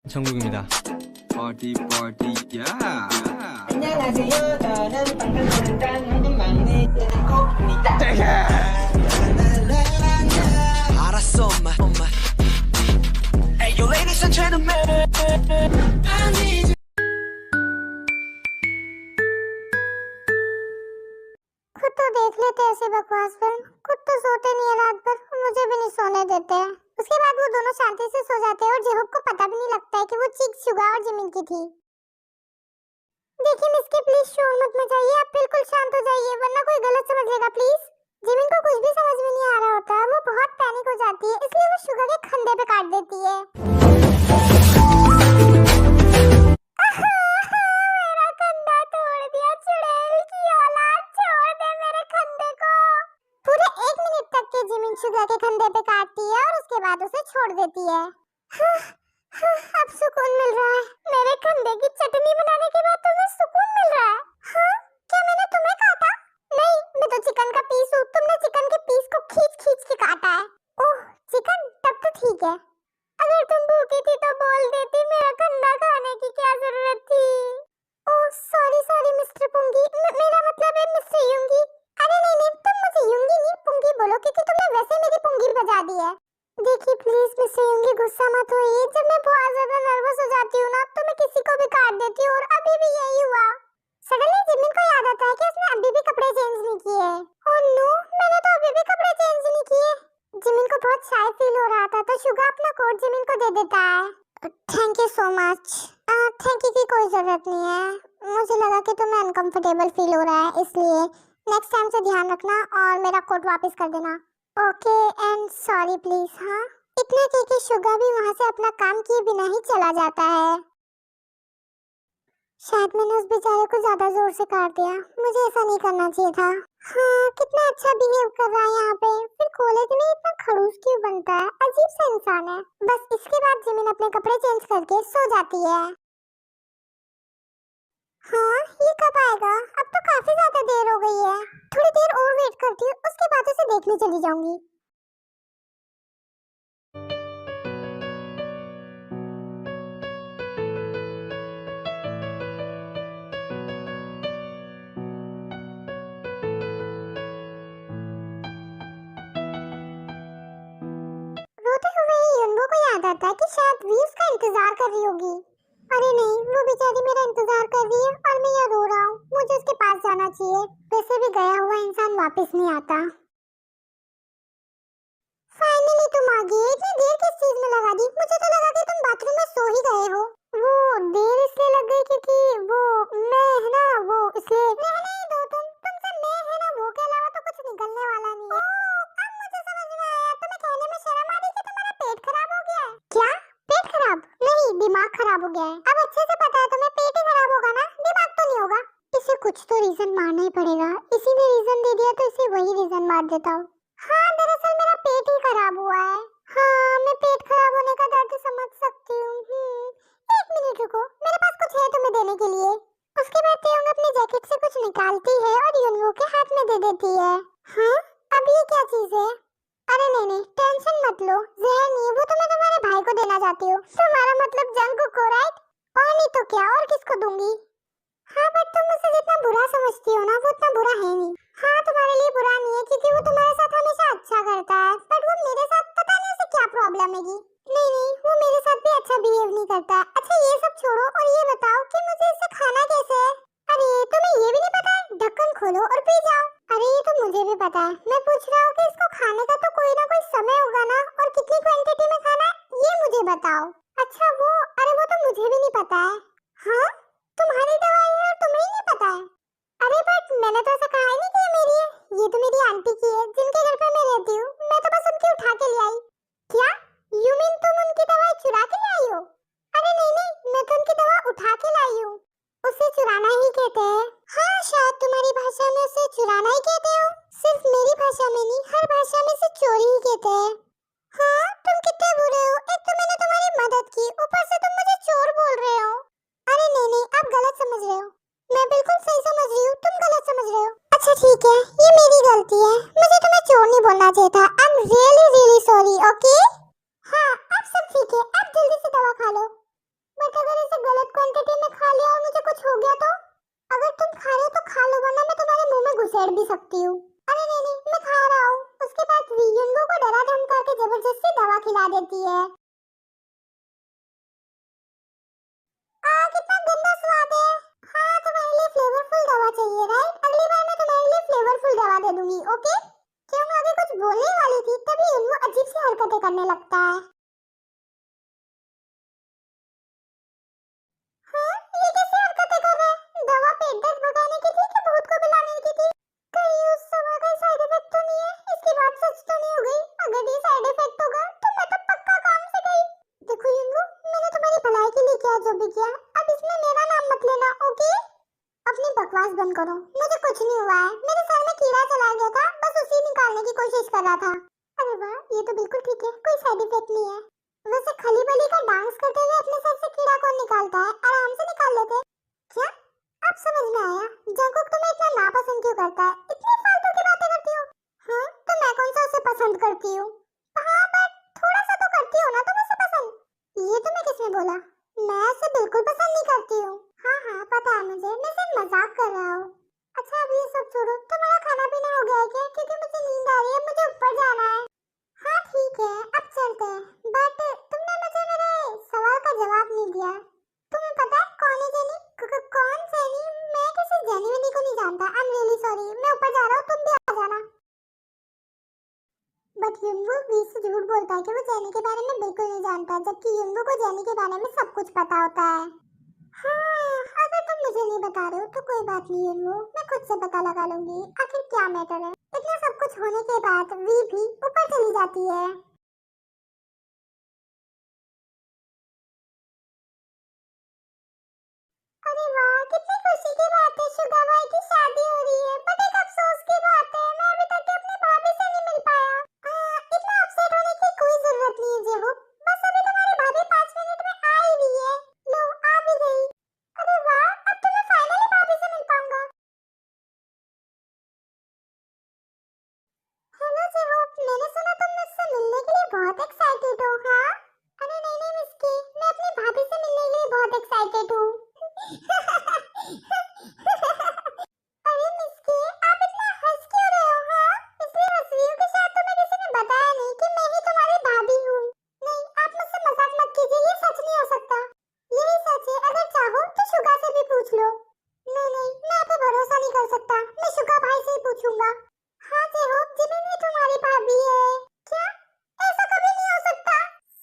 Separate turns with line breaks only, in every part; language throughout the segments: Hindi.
정국입니다.
Party, party, yeah.
안녕하세요. 저는 방탄소년단 황금 막내 꼭
알았어 엄마 Hey yo ladies and gentlemen
खुद तो देख लेते ऐसे बकवास फिल्म, खुद तो सोते नहीं है रात भर और मुझे भी नहीं सोने देते हैं। उसके बाद वो दोनों शांति से सो जाते हैं और जेहूब को पता भी नहीं लगता है कि वो चीख शुगा और जिमिन की थी। देखिए मिस्की प्लीज शोर मत मचाइए, आप बिल्कुल शांत हो जाइए वरना कोई गलत समझ लेगा प्लीज। जिमिन को कुछ भी समझ में नहीं आ रहा होता, वो बहुत पैनिक हो जाती है इसलिए वो शुगा के खंधे पे काट देती है। मेरा कंधा तोड़ दिया, चुड़ैल की औलाद, छोड़ दे मेरे खंधे को। पूरे 1 मिनट तक के जिमिन शुगा के खंधे पे काटती है और उसके बाद उसे छोड़ देती है। अब सुकून मिल रहा है, मेरे खंधे की चटनी बनाने के बाद तुम्हें सुकून मिल रहा है। हाँ, क्या मैंने तुम्हें काटा? नहीं, मैं तो चिकन का पीस हूँ, तुमने चिकन के पीस को खींच खींच के काटा है। ओह चिकन, तब तो ठीक है। अगर तुम भूखी थी तो बोल देती, मेरा कंधा खाने की क्या जरूरत थी। ओह सॉरी सॉरी मिस्टर पुंगी, मेरा मतलब है मिस्टर युंगी। अरे नहीं, तुम मुझे युंगी नहीं पुंगी बोलो क्योंकि तुमने वैसे मेरी पुंगी बजा दी है। देखिए प्लीज मिस्टर युंगी गुस्सा मत होइए, जब मैं बहुत ज्यादा नर्वस हो जाती हूँ ना तो मैं किसी को भी काट देती हूँ और अभी भी यही हुआ। सडनली जिमिन को याद आता है कि उसने अभी भी कपड़े चेंज नहीं किए। ओह नो, मैंने तो अभी भी कपड़े चेंज नहीं किए। जिमिन को बहुत शाय फील हो रहा था तो शुगा अपना कोट जिमिन को दे देता है। Thank you so much. Thank you की कोई जरूरत नहीं है, मुझे लगा कि तुम्हें अनकंफर्टेबल फील हो रहा है इसलिए नेक्स्ट टाइम से ध्यान रखना और मेरा कोट वापस कर देना। Okay and sorry please. हाँ, इतना कह के शुगा भी वहाँ से अपना काम किए बिना ही चला जाता है। शायद मैंने उस बेचारे को ज्यादा जोर से काट दिया, मुझे ऐसा नहीं करना चाहिए था। हाँ, कितना अच्छा बिहेव कर रहा है यहाँ पे, फिर कॉलेज में इतना खड़ूस क्यों बनता है, अजीब सा इंसान है। बस इसके बाद जिमिन अपने कपड़े चेंज करके सो जाती है। हाँ, ये कब आएगा? अब तो काफी ज्यादा देर हो गई है, थोड़ी देर और वेट करती हूँ, उसके बाद उसे देखने चली जाऊंगी। रोते हुए युनबो को याद आता है कि शायद वी उसका इंतजार कर रही होगी। अरे नहीं, वो बेचारी मेरा इंतजार कर रही है और मैं यहाँ रो रहा हूँ, मुझे उसके पास जाना चाहिए। वैसे भी गया हुआ इंसान वापस नहीं आता। फाइनली तुम आ गए, इतनी देर किस चीज में लगा दी? मुझे तो लगा कि तुम बाथरूम में सो ही गए हो। वो देर इसलिए लग गई क्योंकि वो मैं है ना, वो इसलिए रहने दो तुमसे मैं है ना वो के अलावा तो कुछ निकलने वाला नहीं है। अब मुझे समझ में आया, तुम्हें कहने में शर्म आ रही कि तुम्हारा पेट खराब हो गया है। क्या पेट खराब? नहीं, दिमाग खराब हो गया है। अब अच्छे से पता है तुम्हें, पेट ही खराब होगा ना, दिमाग तो नहीं होगा। इसे कुछ तो रीजन मारना ही पड़ेगा, इसी ने रीजन दे दिया तो इसे वही रीजन मार देता हूँ। हाँ, दरअसल मेरा पेट ही खराब हुआ है। हाँ, मैं पेट खराब होने का दर्द समझ सकती हूँ। 1 मिनट रुको, मेरे पास कुछ है तुम्हें देने के लिए। उसके बाद तेयोंग अपने जैकेट से कुछ निकालती है और युनवो के हाथ में दे देती है। हाँ, अब ये क्या चीज है? अरे नहीं, टेंशन मत लो, जहर नहीं, वो तो मैं तुम्हारे भाई को देना चाहती हूँ। तुम्हारा मतलब जंगकुक को, राइट? और नहीं तो क्या, और किसको दूंगी? हाँ, बट तुम मुझसे जितना बुरा समझती हो ना वो उतना बुरा है नहीं। हाँ, तुम्हारे लिए बुरा नहीं है क्योंकि वो तुम्हारे साथ हमेशा अच्छा करता है, बट वो मेरे साथ पता नहीं उसे क्या प्रॉब्लम है। नहीं, वो मेरे साथ भी अच्छा बिहेव नहीं करता। अच्छा ये सब छोड़ो और ये बताओ कि मुझे इसे खाना कैसे है? अरे तुम्हें ये भी नहीं पता है? ढक्कन खोलो और पी जाओ। अरे ये तो मुझे भी पता है, मैं पूछ रहा हूँ कि इसको खाने का तो कोई ना कोई समय होगा ना, और कितनी क्वांटिटी में खाना है ये मुझे बताओ। अच्छा वो, अरे वो तो मुझे भी नहीं पता है। हाँ, तुम्हारी दवाई है और तुम्हें ही नहीं पता है? अरे बट मैंने तो ऐसा कहा ही नहीं कि ये मेरी है, ये तो मेरी आंटी की है जिनके घर पर मैं रहती हूँ, मैं तो बस उनकी उठा के ले आई। क्या? यू मीन तुम उनकी दवाई चुरा के ले आई हो? अरे नहीं, मैं तो उनकी दवा उठा के लाई हूँ, उसे चुराना ही कहते हैं। हाँ, शायद तुम्हारी भाषा में उसे चुराना ही कहते हो, सिर्फ मेरी भाषा में नहीं, हर भाषा में से चोरी ही कहते हैं। हाँ, तुम कितने बुरे हो, एक तो मैंने तुम्हारी मदद की, ऊपर से तुम मुझे चोर बोल रहे हो। अरे नहीं, आप गलत समझ रहे हो, मैं बिल्कुल सही समझ रही हूँ, तुम गलत समझ रहे हो। अच्छा ठीक है, ये मेरी गलती है, मुझे तुम्हें चोर नहीं बोलना चाहिए था। I am really sorry. Okay हाँ, अब सब ठीक है, अब जल्दी से दवा खा लो। सकती हूँ। अरे नहीं, मैं खा रहा हूँ। उसके बाद युनवो को डरा धमका के जबरदस्ती दवा खिला देती है। कितना गंदा स्वाद है। हाँ, तुम्हारे लिए फ्लेवरफुल दवा चाहिए राइट? अगली बार मैं तुम्हारे लिए फ्लेवरफुल दवा दे दूंगी, ओके? क्यों मैं आगे कुछ बोलने वाली थी तभी युनवो अजीब सी हरकतें करने लगता है। हाँ, ये कैसी हरकतें कर रहा है? दवा पेट दर्द भगाने की थी कि भूत को बुलाने की थी? कहीं उस दवा का साइड इफेक्ट तो नहीं है? इसकी बात सच तो नहीं हो गई? अगर ये साइड इफेक्ट होगा तो मैं तो पक्का काम से गई। देखो युनवो, मैंने तुम्हारी भलाई के लिए किया जो भी किया, अब इसमें मेरा नाम मत लेना, ओके? अपनी बकवास बंद करो। मुझे कुछ नहीं हुआ है। मेरे सर में कीड़ा चला गया था, बस उसी निकालने की कोशिश कर रहा था। अरे वाह, ये तो बिल्कुल ठीक है, कोई साइड इफेक्ट नहीं है। वैसे खली बली का डांस करते हुए अपने सर से कीड़ा कौन निकालता है? आराम से निकाल लेते। क्या? अब समझ में आया जंकुक तुम्हें इतना नापसंद क्यों करता है। इतनी फालतू की बातें करती हो। हाँ, तो मैं कौन सा उसे पसंद करती हूँ? हाँ, बट थोड़ा सा तो करती हो ना तुम उसे पसंद। ये तुम्हें किसने बोला? मैं उसे बिल्कुल पसंद नहीं करती हूँ। हाँ, पता है मुझे, मैं सिर्फ मजाक कर रहा हूँ। अच्छा, अब ये सब छोड़ो, तुम्हारा खाना पीना हो गया है क्या? क्योंकि मुझे नींद आ रही है, मुझे ऊपर जाना है। हाँ ठीक है, अब चलते हैं। बट तुमने मुझे मेरे सवाल का जवाब नहीं दिया। तुम्हें पता है कौन है जेनी? कौन जेनी? मैं किसी जेनी वेनी को नहीं जानता। आई एम रियली सॉरी, मैं ऊपर जा रहा हूँ, तुम भी आ जाना। बट युनवो बीच से झूठ बोलता है कि वो जेनी के बारे में बिल्कुल नहीं जानता, जबकि युनवो को जेनी के बारे में सब कुछ पता होता है। हाँ, अगर तुम मुझे नहीं बता रहे हो तो कोई बात नहीं युनवो, मैं खुद से पता लगा लूंगी। आखिर क्या मैटर है? इतना सब कुछ होने के बाद वी भी ऊपर चली जाती है। अरे वाह, कितनी खुशी की बात है, शुगा भाई की शादी हो रही है। बट एक अफसोस की बात है, मैं अभी तक अपनी भाभी से नहीं मिल पाया। इतना अपसेट होने की कोई जरूरत नहीं है जेहो, बस अभी तुम्हारी भाभी 5 मिनट में आ ही रही है। लो, आ भी गई। अरे वाह, अब तो मैं फाइनली भाभी से मिल पाऊंगा। हेलो जेहो, मैंने सुना तुम मुझसे मिलने के लिए बहुत एक्साइटेड हो। हाँ? अरे नहीं मिस्की, मैं अपनी भाभी से मिलने के लिए बहुत एक्साइटेड हूँ। अरे मिस्की, आप इतना हंस क्यों रहे हो? हाँ, इसलिए हंस रही हूँ कि शायद तुम्हें किसी ने बताया नहीं कि मैं ही तुम्हारी भाभी हूँ। नहीं, आप मुझसे मजाक मत कीजिए, ये सच नहीं हो सकता। यही सच है, अगर चाहो तो शुगा से भी पूछ लो। नहीं, मैं आप पे भरोसा नहीं कर सकता, मैं शुगा भाई से ही पूछूंगा। हाँ जेहो, जिमी भी तुम्हारी भाभी है। क्या? ऐसा कभी नहीं हो सकता।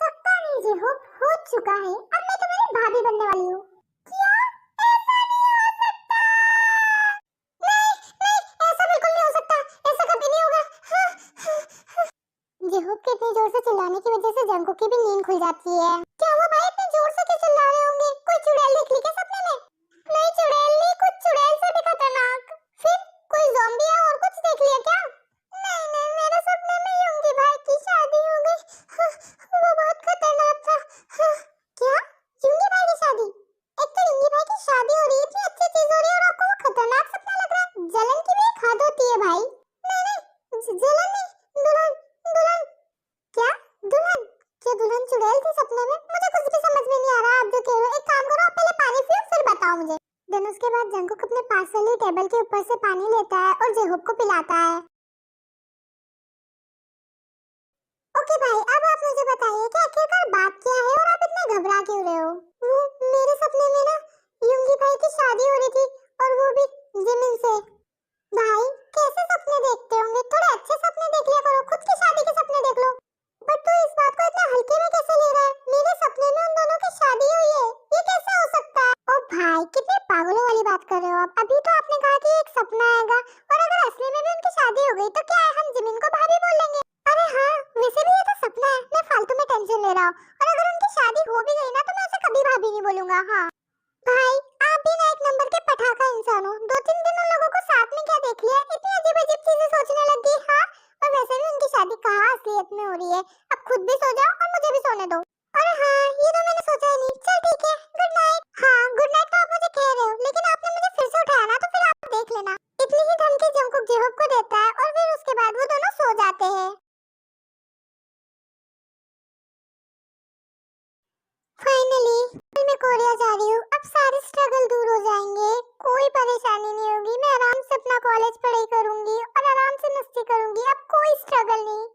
सकता नहीं जेहो, हो चुका है, अब मैं तुम्हारी भाभी बनने वाली हूँ। क्या? ऐसा नहीं हो सकता। नहीं, ऐसा बिल्कुल नहीं हो सकता, ऐसा कभी नहीं होगा। जेहूब के इतनी जोर से चिल्लाने की वजह से जंकुक की भी नींद खुल जाती है। क्या हुआ भाई, इतने जोर से क्यों चिल्ला रहे होंगे? कोई चुड़ैल देख ली क्या सपने में? नहीं चुड़ैल नहीं, कुछ चुड़ैल से भी खतरनाक। फिर कोई ज़ॉम्बी या और कुछ देख लिया क्या? नहीं, मेरे सपने में युंगी भाई की शादी हो गई। वो बहुत खतरनाक था। क्या? युंगी भाई की शादी? एक तो युंगी भाई की शादी हो रही है, इतनी अच्छी चीज हो रही है और आपको वो खतरनाक सपना लग रहा है। जलन की भी एक हद होती है भाई। नहीं, जलन नहीं, दुल्हन। क्या? दुल्हन? क्या दुल्हन चुड़ैल थी सपने में? मुझे कुछ भी समझ में नहीं आ रहा। आप जो कह रहे हो, एक काम करो, आप पहले पानी पियो फिर बताओ मुझे। देन उसके बाद जंकुक अपने पास वाली टेबल के ऊपर से पानी लेता है और जेहूब को पिलाता है। ओके भाई, अब आप मुझे बताइए कि आखिरकार बात क्या है और आप इतना घबरा क्यों रहे हो? वो मेरे सपने में ना युंगी भाई की शादी हो रही थी, और वो भी जिमिन से। भाई कैसे सपने देखते होंगे? थोड़े अच्छे सपने देख लिया करो, खुद की शादी के सपने देख लो। बट तू इस बात को इतना हल्के में कैसे ले रहा है? मेरे सपने में उन दोनों की शादी हुई है, ये कैसे हो सकता है? ओ भाई, कितने पागलों वाली बात कर रहे हो आप। अभी तो आपने कहा कि एक सपना आएगा, और अगर असली में भी उनकी शादी हो गई तो क्या है, हम जिमिन को भाभी बोल लेंगे? अरे हाँ, वैसे भी ये तो सपना है, मैं फालतू में टेंशन ले रहा हूँ। और अगर उनकी शादी हो भी गई ना तो मैं उसे कभी भाभी नहीं बोलूंगा। हाँ भाई, आप भी ना एक नंबर के पटाखा इंसान हो। 2-3 दिन उन लोगों को साथ में क्या देख लिया, इतनी अजीब अजीब चीजें सोचने लग गई। हाँ, और वैसे भी उनकी शादी कहाँ असलियत में हो रही है। अब खुद भी सो जाओ और मुझे भी सोने दो। अरे हाँ, ये तो मैंने सोचा ही नहीं। चल ठीक है, गुड नाइट। हाँ, गुड नाइट तो आप मुझे कह रहे हो, लेकिन आपने मुझे फिर से उठाया ना, तो फिर आप देख लेना। इतनी ही धमकी जंकुक जेहूब को देता है और फिर उसके बाद वो दोनों सो जाते हैं। फाइनली मैं कोरिया जा रही हूँ। अब सारे स्ट्रगल दूर हो जाएंगे, कोई परेशानी नहीं होगी, मैं आराम से अपना कॉलेज पढ़ाई करूंगी और आराम से मस्ती करूंगी, अब कोई स्ट्रगल नहीं।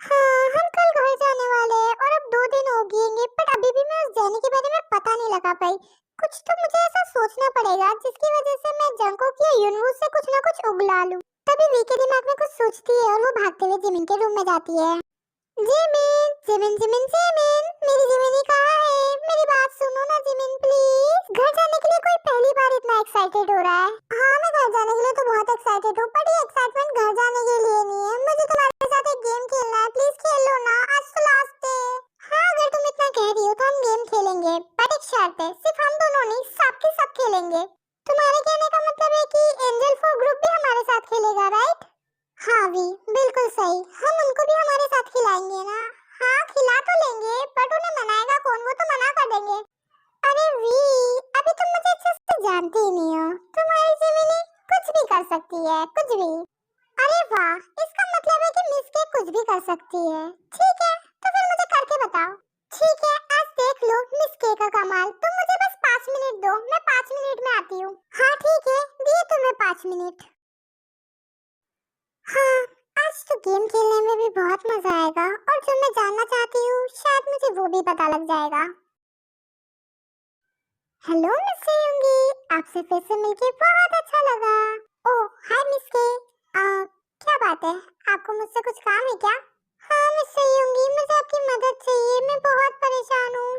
हाँ, हम कल घर जाने वाले हैं और अब 2 दिन हो गए, पर अभी भी मैं उस जर्नी के बारे में पता नहीं लगा पाई। कुछ तो मुझे ऐसा सोचना पड़ेगा जिसकी वजह से मैं जंगकोक या यूनवू से कुछ ना कुछ उगला लूं। तभी वी के दिमाग में कुछ सोचती है और वो भागते हुए जिमिन के रूम में जाती है। जिमिन, जिमिन, जिमिन, जिमिन, मेरी जिमिनी कहाँ है? मेरी बात सुनो ना जिमिन प्लीज। घर जाने के लिए कोई पहली बार इतना एक्साइटेड हो रहा है। हाँ, मैं घर जाने के लिए तो बहुत एक्साइटेड हूँ, पर ये एक्साइटमेंट घर जाने के लिए नहीं है। मुझे तुम्हारे साथ एक गेम खेलना है, प्लीज खेल लो ना, आज तो लास्ट है। हाँ, अगर तुम इतना कह रही हो तो हम गेम खेलेंगे, पर एक शर्त है, सिर्फ हम दोनों नहीं, सब के सब खेलेंगे। तुम्हारे कहने का मतलब है कि एंजल फोर ग्रुप भी हमारे साथ खेलेगा, राइट? हाँ वी, बिल्कुल सही, हम उनको भी हमारे साथ खिलाएंगे ना। हाँ, खिला तो लेंगे, बट उन्हें मनाएगा कौन, वो तो मना कर देंगे। अरे वी, अभी तुम मुझे अच्छे से जानती ही नहीं हो, तुम्हारी जिमिनी कुछ भी कर सकती है, कुछ भी। अरे वाह, इसका मतलब है कि मिस के कुछ भी कर सकती है। ठीक है, तो फिर मुझे करके बताओ। ठीक है, आज देख लो मिस के का कमाल। तुम मुझे बस 5 मिनट दो, मैं 5 मिनट में आती हूँ। हाँ ठीक है, दिए तुम्हें 5 मिनट। हाँ, आज तो गेम खेलने में भी बहुत मजा आएगा और जो मैं जानना चाहती हूँ शायद मुझे वो भी पता लग जाएगा। हेलो मिस सेयुंगी, आपसे फिर से मिलके बहुत अच्छा लगा। ओह हाय मिस के, क्या बात है, आपको मुझसे कुछ काम है क्या? हाँ मिस सेयुंगी, मुझे आपकी मदद चाहिए, मैं बहुत परेशान हूँ,